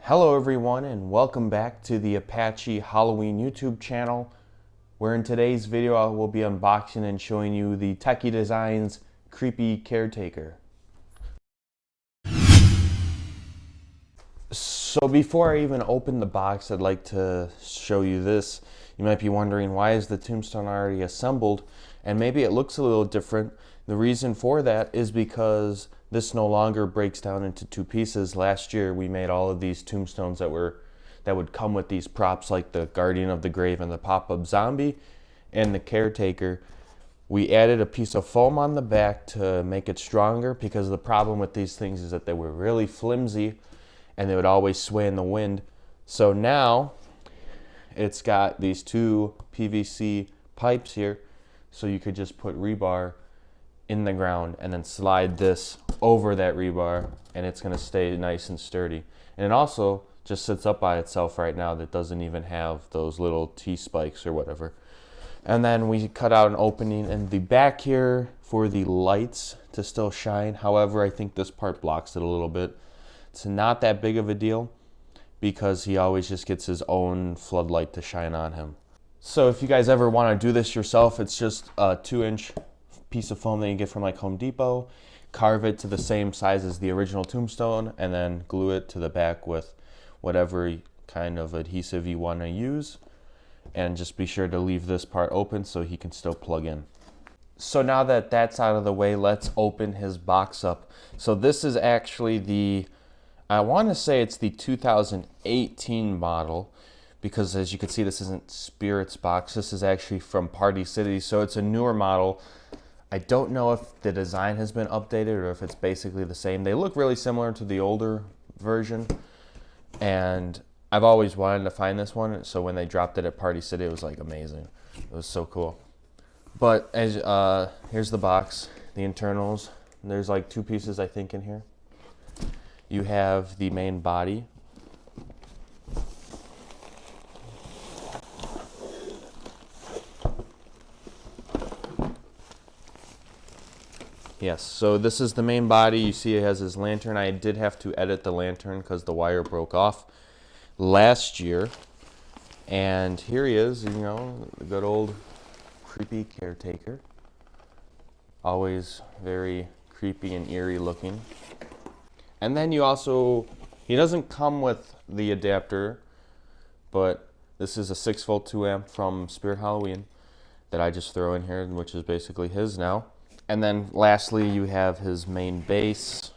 Hello everyone and welcome back to the Apache Halloween YouTube channel, where in today's video I will be unboxing and showing you the Techie Designs Creepy Caretaker. So before I even open the box, I'd like to show you this. You might be wondering, why is the tombstone already assembled? And maybe it looks a little different. The reason for that is because this no longer breaks down into two pieces. Last year we made all of these tombstones that would come with these props, like the Guardian of the Grave and the pop-up zombie and the Caretaker. We added a piece of foam on the back to make it stronger, because the problem with these things is that they were really flimsy and they would always sway in the wind. So now it's got these two PVC pipes here, so you could just put rebar in the ground and then slide this over that rebar and it's going to stay nice and sturdy. And it also just sits up by itself right now. That doesn't even have those little T-spikes or whatever. And then we cut out an opening in the back here for the lights to still shine. However, I think this part blocks it a little bit. It's not that big of a deal because he always just gets his own floodlight to shine on him. So if you guys ever want to do this yourself, it's just a 2-inch piece of foam that you get from like Home Depot. Carve it to the same size as the original tombstone and then glue it to the back with whatever kind of adhesive you want to use. And just be sure to leave this part open so he can still plug in. So now that that's out of the way, let's open his box up. So this is actually I want to say it's the 2018 model, because as you can see, this isn't Spirit's box. This is actually from Party City, so it's a newer model. I don't know if the design has been updated or if it's basically the same. They look really similar to the older version, and I've always wanted to find this one, so when they dropped it at Party City, it was like amazing. It was so cool. But as here's the box, the internals. There's like two pieces, I think, in here. You have the main body. Yes, so this is the main body. You see it has his lantern. I did have to edit the lantern because the wire broke off last year. And here he is, you know, the good old creepy Caretaker. Always very creepy and eerie looking. And then you also, he doesn't come with the adapter, but this is a 6-volt 2-amp from Spirit Halloween that I just throw in here, which is basically his now. And then lastly, you have his main base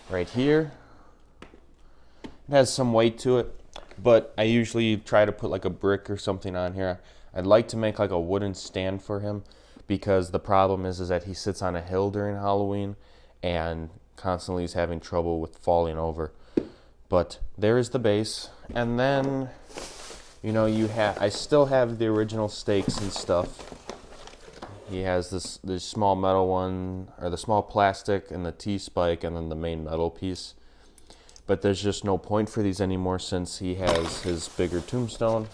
right here. It has some weight to it, but I usually try to put like a brick or something on here. I'd like to make like a wooden stand for him, because the problem is that he sits on a hill during Halloween and constantly is having trouble with falling over. But there is the base. And then, you know, I still have the original stakes and stuff. He has this small metal one, or the small plastic, and the T-spike, and then the main metal piece. But there's just no point for these anymore since he has his bigger tombstone.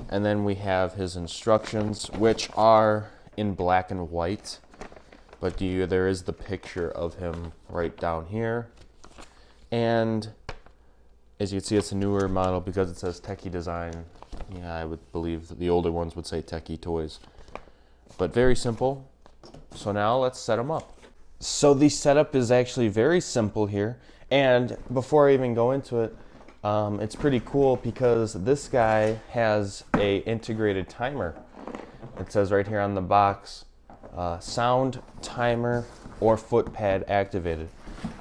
And then we have his instructions, which are in black and white. But there is the picture of him right down here. And as you can see, it's a newer model because it says Techie Design. Yeah, I would believe that the older ones would say Techie Toys. But very simple. So now let's set them up. So the setup is actually very simple here. And before I even go into it, it's pretty cool because this guy has a integrated timer. It says right here on the box, sound, timer, or foot pad activated.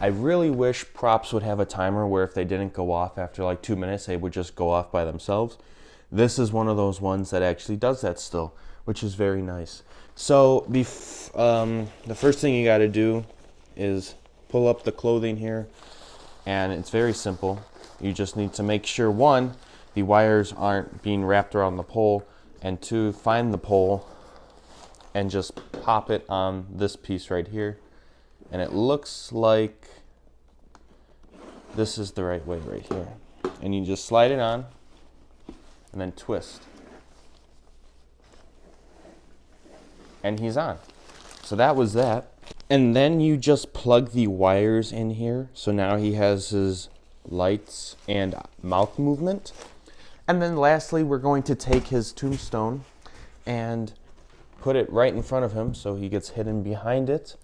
I really wish props would have a timer where if they didn't go off after like 2 minutes, they would just go off by themselves. This is one of those ones that actually does that still, which is very nice. So the first thing you got to do is pull up the clothing here, and it's very simple. You just need to make sure, one, the wires aren't being wrapped around the pole, and two, find the pole and just pop it on this piece right here. And it looks like this is the right way right here. And you just slide it on and then twist. And he's on. So that was that. And then you just plug the wires in here. So now he has his lights, and mouth movement. And then lastly, we're going to take his tombstone and put it right in front of him so he gets hidden behind it.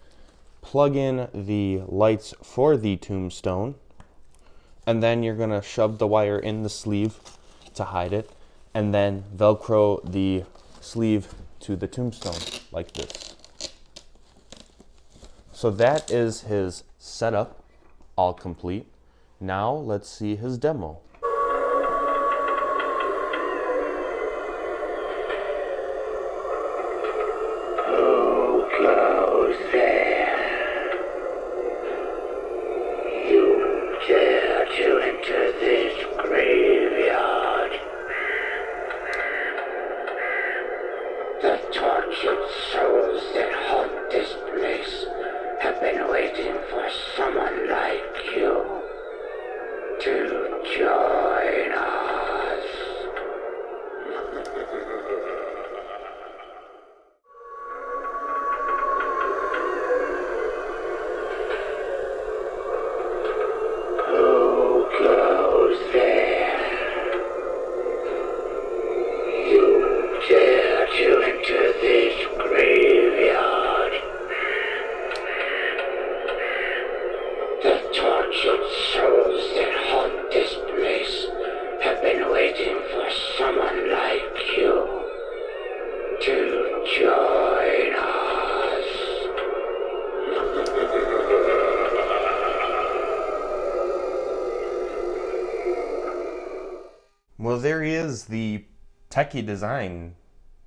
Plug in the lights for the tombstone, and then you're going to shove the wire in the sleeve to hide it, and then Velcro the sleeve to the tombstone like this. So that is his setup, all complete. Now let's see his demo. Who goes there? You dare to enter this graveyard? The tortured souls that haunt this place have been waiting for someone like you to join us. Who goes there? You dare to enter this graveyard? The tortured souls that haunt this place have been waiting for someone like you to join us. Well, there he is, the techie design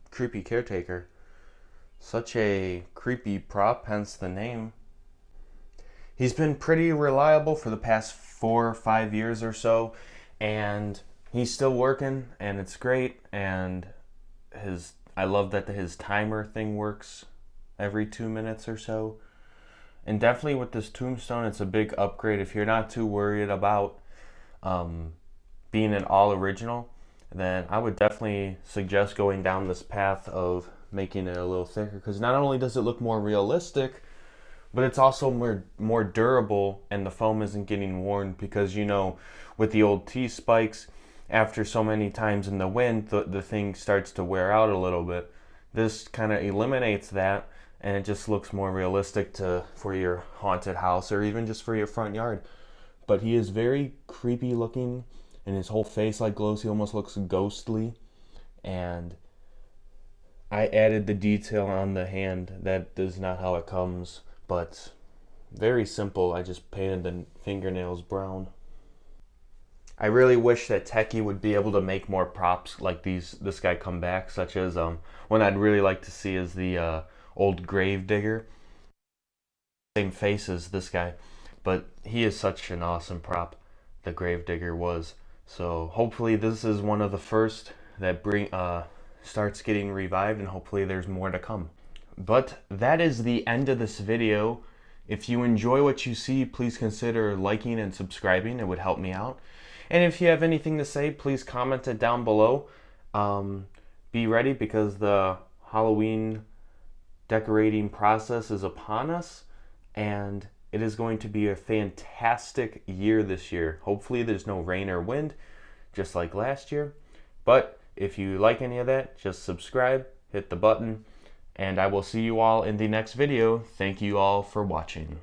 creepy caretaker. Such a creepy prop, hence the name. He's been pretty reliable for the past 4 or 5 years or so, and he's still working, and it's great. And I love that his timer thing works every 2 minutes or so. And definitely with this tombstone, it's a big upgrade. If you're not too worried about being an all original, then I would definitely suggest going down this path of making it a little thicker, because not only does it look more realistic, but it's also more durable, and the foam isn't getting worn, because with the old T-spikes, after so many times in the wind, the thing starts to wear out a little bit. This kind of eliminates that, and it just looks more realistic for your haunted house, or even just for your front yard. But he is very creepy looking, and his whole face glows. He almost looks ghostly, and I added the detail on the hand. That is not how it comes, but very simple. I just painted the fingernails brown. I really wish that Techie would be able to make more props like this guy come back, such as one I'd really like to see is the old grave digger. Same face as this guy, but he is such an awesome prop, the grave digger was. So hopefully this is one of the first that starts getting revived, and hopefully there's more to come. But that is the end of this video. If you enjoy what you see, please consider liking and subscribing. It would help me out. And if you have anything to say, please comment it down below. Be ready, because the Halloween decorating process is upon us, and it is going to be a fantastic year this year. Hopefully there's no rain or wind, just like last year. But if you like any of that, just subscribe, hit the button, and I will see you all in the next video. Thank you all for watching.